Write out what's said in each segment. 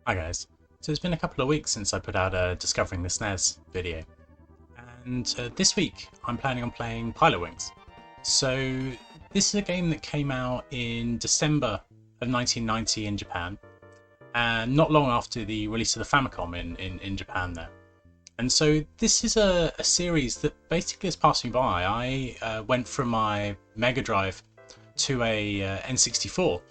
Hi guys, so it's been a couple of weeks since I put out a Discovering the SNES video, and this week I'm planning on playing Pilotwings. So this is a game that came out in December of 1990 in Japan, and not long after the release of the Famicom in Japan there. And so this is a series that basically has passed me by. I went from my Mega Drive to a N64,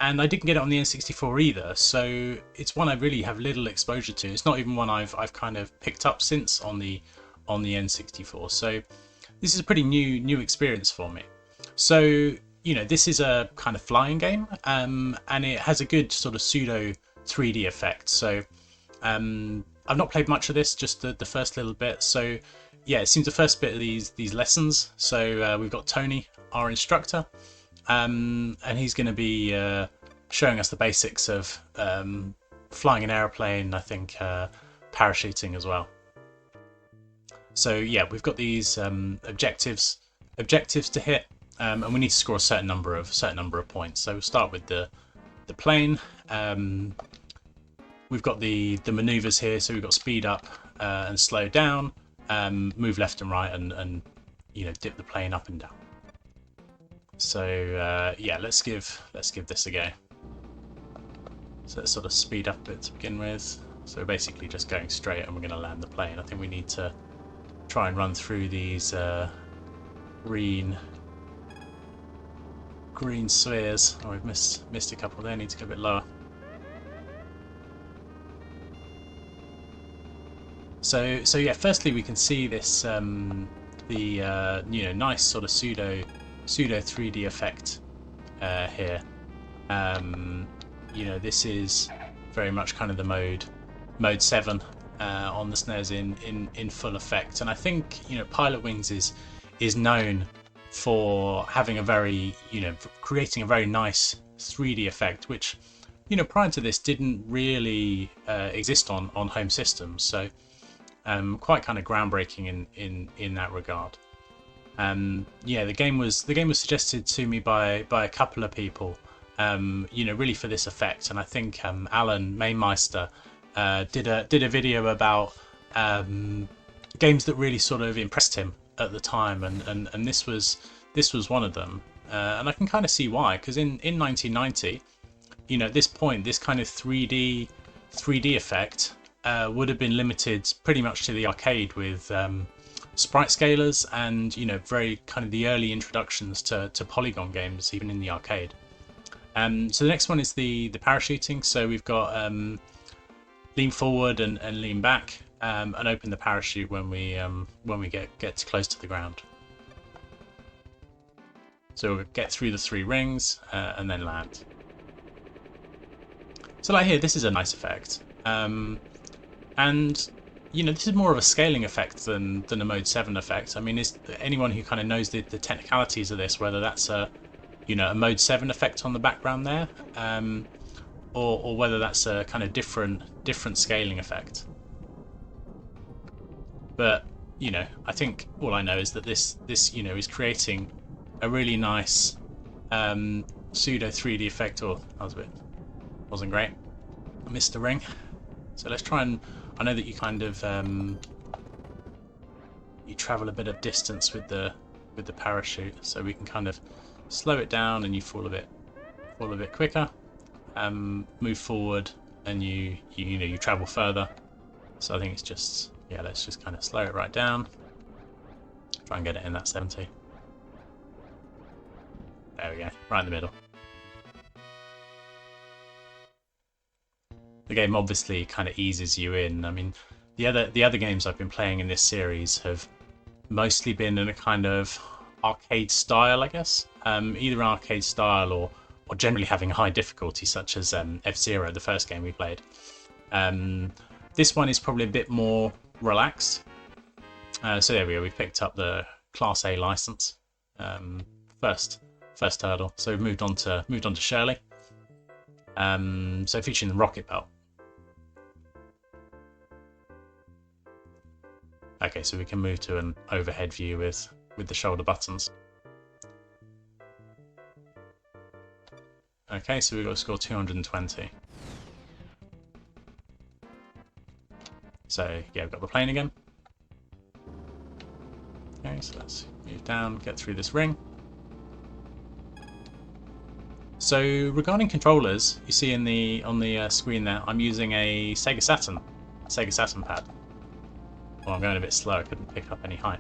and I didn't get it on the N64 either, so it's one I really have little exposure to. It's not even one I've kind of picked up since on the N64. So this is a pretty new experience for me. So you know, this is a kind of flying game, and it has a good sort of pseudo 3D effect. So I've not played much of this, just the first little bit. So yeah, it seems the first bit of these lessons. So we've got Tony, our instructor, and he's going to be showing us the basics of flying an aeroplane, I think parachuting as well. So yeah, we've got these objectives to hit, and we need to score a certain number of points. So we'll start with the plane. We've got the maneuvers here, so we've got speed up and slow down, move left and right, and you know, dip the plane up and down. So yeah, let's give this a go. So let's sort of speed up a bit to begin with. So we're basically just going straight, and we're going to land the plane. I think we need to try and run through these green spheres. Oh, we've missed a couple there. Need to go a bit lower. So yeah, firstly we can see this you know, nice sort of pseudo 3D effect here. You know, this is very much kind of the mode 7 on the SNES in full effect, and I think, you know, Pilotwings is known for having a very, you know, creating a very nice 3D effect, which, you know, prior to this didn't really exist on home systems. So quite kind of groundbreaking in that regard. Yeah, the game was suggested to me by a couple of people, you know, really for this effect, and I think Alan Mainmeister did a video about games that really sort of impressed him at the time, and this was one of them, and I can kind of see why, because in 1990, you know, at this point, this kind of 3D effect would have been limited pretty much to the arcade with sprite scalers and, you know, very kind of the early introductions to polygon games even in the arcade. So the next one is the parachuting. So we've got lean forward and lean back, and open the parachute when we get close to the ground. So we'll get through the 3 rings and then land. So like here, this is a nice effect. And you know, this is more of a scaling effect than a mode 7 effect. I mean, is anyone who kind of knows the technicalities of this, whether that's a, you know, a mode 7 effect on the background there, or whether that's a kind of different scaling effect. But you know, I think all I know is that this you know, is creating a really nice pseudo 3D effect. Or wasn't great. I missed a ring. So let's try and, I know that you kind of you travel a bit of distance with the parachute, so we can kind of slow it down and you fall a bit quicker. Move forward and you know, you travel further. So I think it's just, yeah, let's just kind of slow it right down. Try and get it in that 70. There we go, right in the middle. The game obviously kind of eases you in. I mean, the other games I've been playing in this series have mostly been in a kind of arcade style, I guess. Either arcade style or generally having a high difficulty, such as F-Zero, the first game we played. This one is probably a bit more relaxed. So there we go. We picked up the Class A license. First hurdle. So we've moved on to Shirley. So featuring the Rocketbelt. Okay, so we can move to an overhead view with the shoulder buttons. Okay, so we've got to score 220. So yeah, we've got the plane again. Okay, so let's move down, get through this ring. So regarding controllers, you see on the screen there, I'm using a Sega Saturn pad. Well, I'm going a bit slow, I couldn't pick up any height.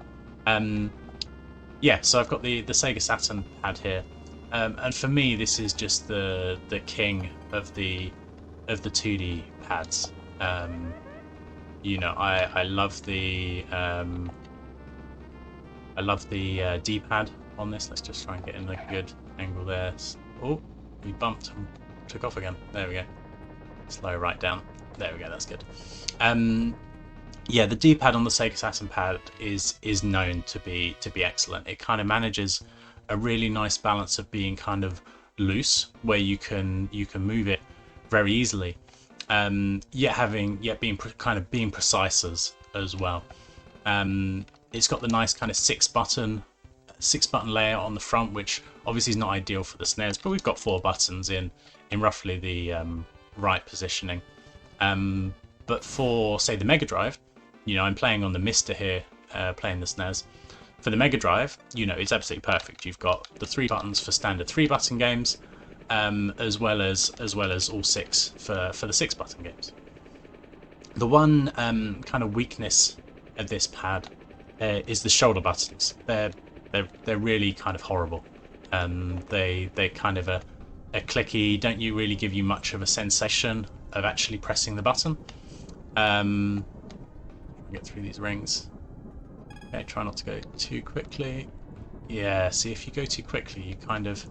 Yeah, so I've got the Sega Saturn pad here, and for me this is just the king of the 2D pads. You know, I love the D-pad on this. Let's just try and get in a good angle there. Oh, we bumped and took off again. There we go. Slow right down. There we go. That's good. Yeah, the D-pad on the Sega Saturn pad is known to be excellent. It kind of manages a really nice balance of being kind of loose, where you can move it very easily, yet being precise as well. It's got the nice kind of six button layout on the front, which obviously is not ideal for the SNES, but we've got 4 buttons in roughly the right positioning. But for, say, the Mega Drive, you know, I'm playing on the Mister here, playing the SNES. For the Mega Drive, you know, it's absolutely perfect. You've got the 3 buttons for standard 3-button games, as well as all 6 for the 6-button games. The one kind of weakness of this pad is the shoulder buttons. They're really kind of horrible. They kind of are clicky, don't really give you much of a sensation of actually pressing the button. Get through these rings. Okay, try not to go too quickly. Yeah, see, if you go too quickly, you kind of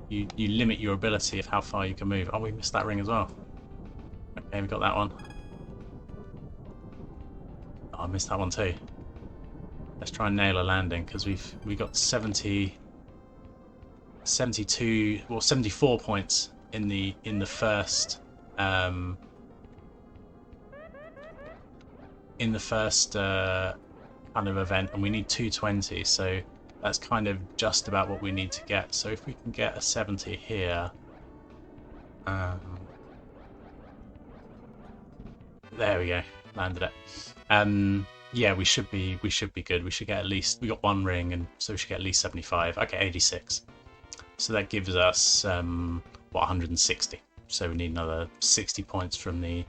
you limit your ability of how far you can move. Oh, we missed that ring as well. Okay, we got that one. Oh, I missed that one too. Let's try and nail a landing, because we got 72, well, 74 points in the first kind of event, and we need 220, so that's kind of just about what we need to get. So if we can get a 70 here, there we go, landed it. Yeah, we should be good. We should get at least, we got 1 ring, and so we should get at least 75. Okay, 86. So that gives us what, 160. So we need another 60 points from the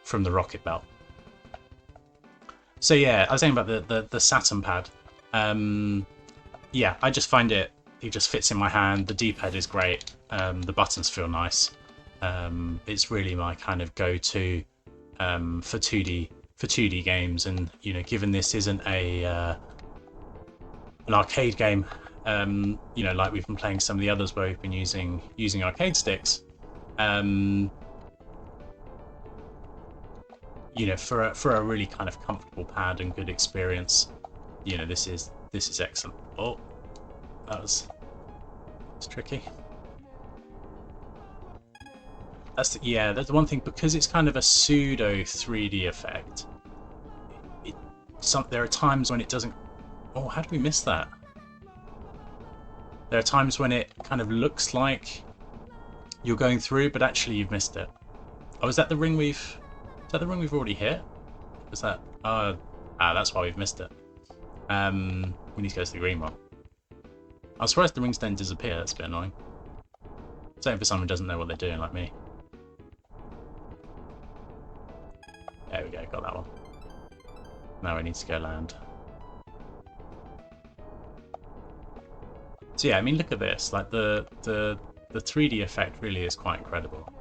Rocketbelt. So yeah, I was saying about the Saturn pad. Yeah, I just find it just fits in my hand. The D-pad is great. The buttons feel nice. It's really my kind of go-to for 2D games, and you know, given this isn't an arcade game, you know, like we've been playing some of the others where we've been using arcade sticks. You know, for a really kind of comfortable pad and good experience, you know, this is excellent. Oh, that's tricky. That's the one thing, because it's kind of a pseudo 3D effect. There are times when it doesn't. Oh, how did we miss that? There are times when it kind of looks like you're going through, but actually you've missed it. Oh, is that the ring we've? Is that the ring we've already hit? Is that? That's why we've missed it. We need to go to the green one. I'm surprised the rings don't disappear. That's a bit annoying. Same for someone who doesn't know what they're doing, like me. There we go, got that one. Now we need to go land. So yeah, I mean, look at this. Like the 3D effect really is quite incredible.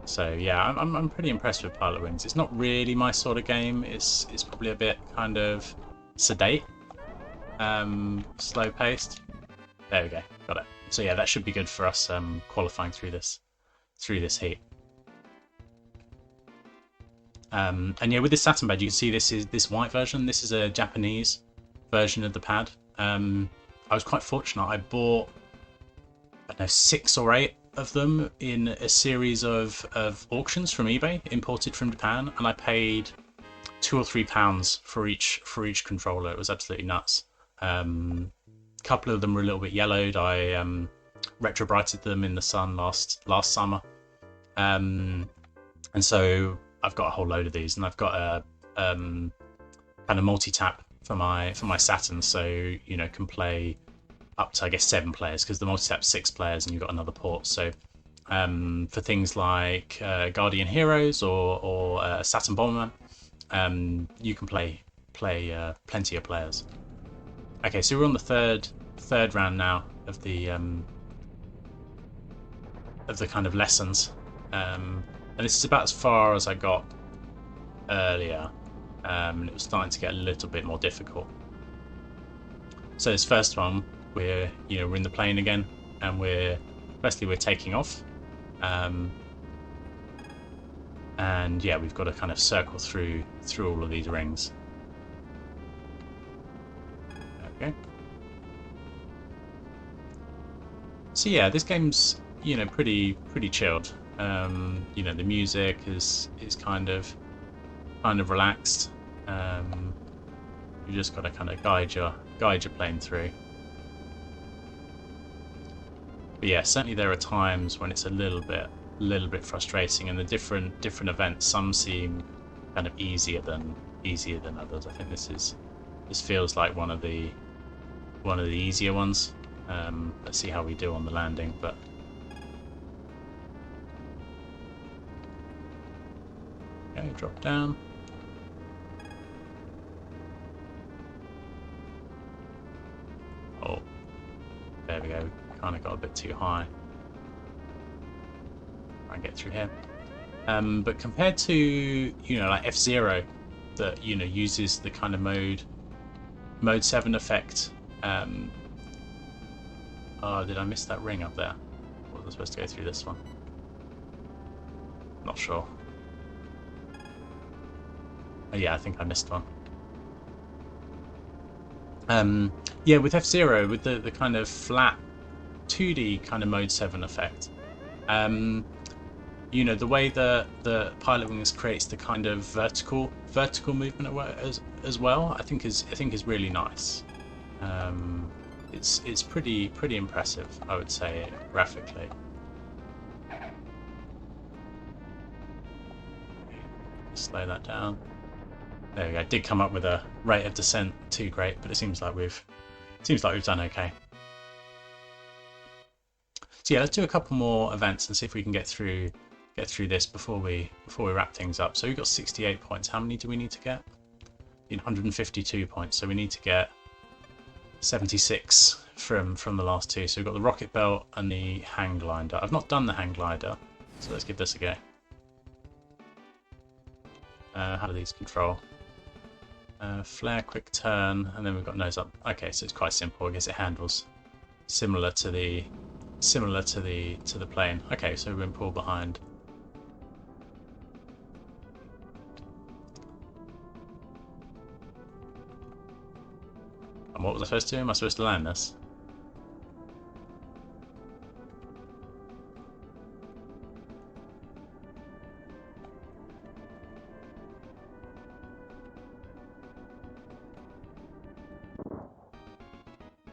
So yeah, I'm pretty impressed with Pilotwings. It's not really my sort of game. It's probably a bit kind of sedate, slow paced. There we go, got it. So yeah, that should be good for us qualifying through this heat. And yeah, with this Saturn pad, you can see this white version. This is a Japanese version of the pad. I was quite fortunate. I bought, I don't know, 6 or 8 of them in a series of auctions from eBay, imported from Japan, and I paid £2 or £3 for each controller. It was absolutely nuts. A couple of them were a little bit yellowed. I retrobrighted them in the sun last summer, and so I've got a whole load of these, and I've got a kind of multi-tap for my Saturn, so you know, can play up to, I guess, 7 players, because the multi-tap's 6 players and you've got another port. So for things like Guardian Heroes or Saturn Bomberman, you can play plenty of players. Okay, so we're on the third round now of the kind of lessons, and this is about as far as I got earlier, and it was starting to get a little bit more difficult. So this first one, we're in the plane again, and we're taking off, and yeah, we've got to kind of circle through all of these rings. Okay. So yeah, this game's pretty chilled. The music is kind of relaxed. You just got to kind of guide your plane through. But yeah, certainly there are times when it's a little bit frustrating, and the different events, some seem kind of easier than others. I think this feels like one of the easier ones. Let's see how we do on the landing, but okay, drop down. Oh, there we go. We kind of got a bit too high. Try and get through here. But compared to like F-Zero, that uses the kind of mode 7 effect. Oh, did I miss that ring up there? Or was I supposed to go through this one? Not sure. Oh, yeah, I think I missed one. Yeah, with F-Zero, with the kind of flat 2D kind of mode 7 effect, the way the Pilotwings creates the kind of vertical movement as well, I think is really nice. It's pretty impressive, I would say, graphically. Slow that down. There we go. Did come up with a rate of descent too great, but it seems like we've done okay. So yeah, let's do a couple more events and see if we can get through this before we wrap things up. So we've got 68 points. How many do we need to get? 152 points. So we need to get 76 from the last two. So we've got the Rocketbelt and the hang glider. I've not done the hang glider, so let's give this a go. How do these control? Flare, quick turn, and then we've got nose up. Okay, so it's quite simple. I guess it handles similar to the plane. Okay, so we're in pull behind. And what was I supposed to do? Am I supposed to land this?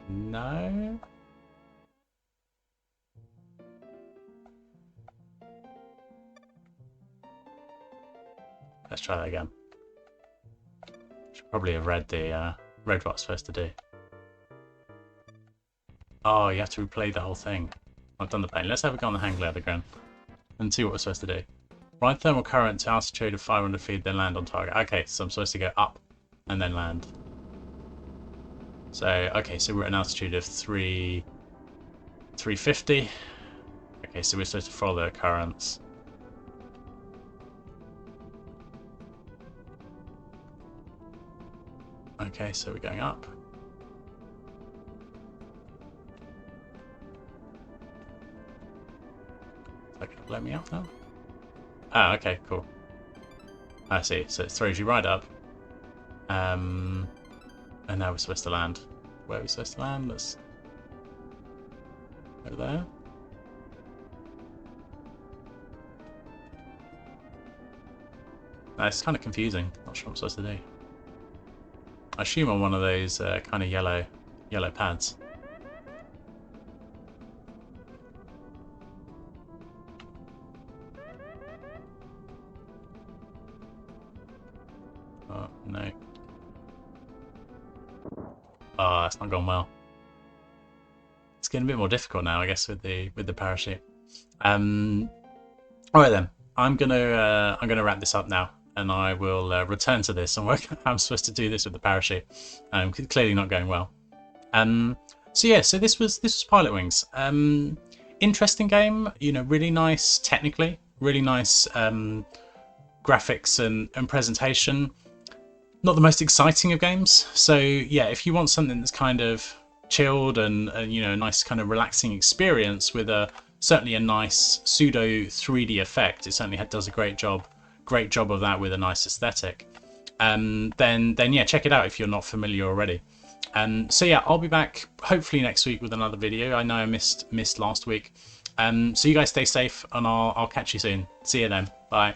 No. Let's try that again. Should probably have read what I was supposed to do. Oh, you have to replay the whole thing. I've done the plane. Let's have a go on the hang glider again and see what we're supposed to do. Ride thermal current to altitude of 500 feet, then land on target. Okay, so I'm supposed to go up and then land. So, okay, so we're at an altitude of 350. Okay, so we're supposed to follow the currents. Okay, so we're going up. Is that going to blow me up now? Ah, okay, cool. I see, so it throws you right up. And now we're supposed to land. Where are we supposed to land? Let's go there. It's kind of confusing. Not sure what I'm supposed to do. I assume on one of those kind of yellow pads. No. Oh, it's not gone well. It's getting a bit more difficult now, I guess, with the parachute. All right then. I'm gonna wrap this up now, and I will return to this and work out how I'm supposed to do this with the parachute. Clearly not going well. So yeah, so this was Pilotwings. Interesting game. You know, really nice technically, really nice graphics and presentation. Not the most exciting of games. So yeah, if you want something that's kind of chilled and you know, a nice kind of relaxing experience with certainly a nice pseudo 3D effect, it certainly does a great job of that with a nice aesthetic. Then yeah, check it out if you're not familiar already. So yeah, I'll be back hopefully next week with another video. I know I missed last week. So you guys stay safe, and I'll catch you soon. See you then. Bye.